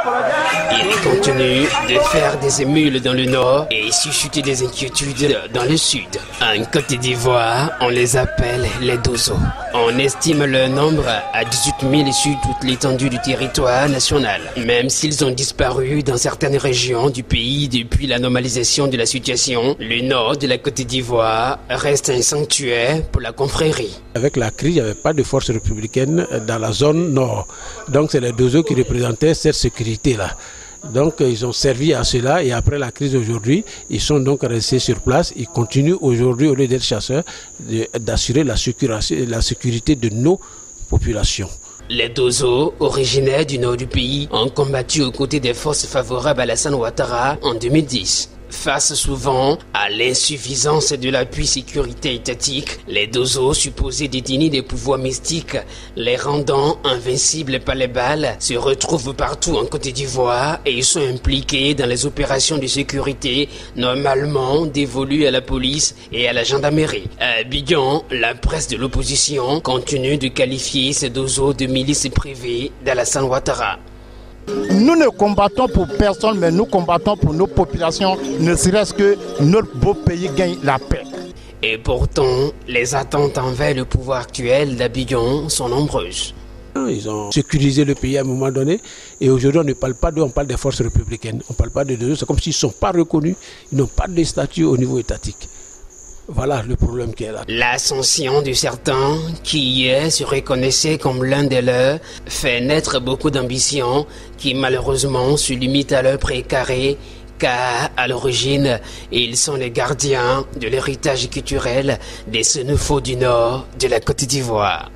Ils continuent de faire des émules dans le nord et susciter des inquiétudes dans le sud. En Côte d'Ivoire, on les appelle les Dozo. On estime leur nombre à 18 000 sur toute l'étendue du territoire national. Même s'ils ont disparu dans certaines régions du pays depuis la normalisation de la situation, le nord de la Côte d'Ivoire reste un sanctuaire pour la confrérie. Avec la crise, il n'y avait pas de force républicaine dans la zone nord. Donc c'est les Dozo qui représentaient cette sécurité-là. Donc ils ont servi à cela et après la crise d'aujourd'hui, ils sont donc restés sur place. Ils continuent aujourd'hui, au lieu d'être chasseurs, d'assurer la sécurité de nos populations. Les Dozo, originaires du nord du pays, ont combattu aux côtés des forces favorables à Alassane Ouattara en 2010. Face souvent à l'insuffisance de l'appui sécurité étatique, les Dozo, supposés détenir des pouvoirs mystiques, les rendant invincibles par les balles, se retrouvent partout en Côte d'Ivoire et ils sont impliqués dans les opérations de sécurité normalement dévolues à la police et à la gendarmerie. À Abidjan, la presse de l'opposition continue de qualifier ces Dozo de milices privées d'Alassane Ouattara. Nous ne combattons pour personne, mais nous combattons pour nos populations, ne serait-ce que notre beau pays gagne la paix. Et pourtant, les attentes envers le pouvoir actuel d'Abidjan sont nombreuses. Ils ont sécurisé le pays à un moment donné et aujourd'hui on ne parle pas d'eux, on parle des forces républicaines. On ne parle pas de deux, c'est comme s'ils ne sont pas reconnus, ils n'ont pas de statut au niveau étatique. Voilà le problème qui est là. L'ascension de certains qui hier se reconnaissaient comme l'un des leurs fait naître beaucoup d'ambitions qui malheureusement se limitent à leur précaré car à l'origine ils sont les gardiens de l'héritage culturel des Sénéfaux du Nord de la Côte d'Ivoire.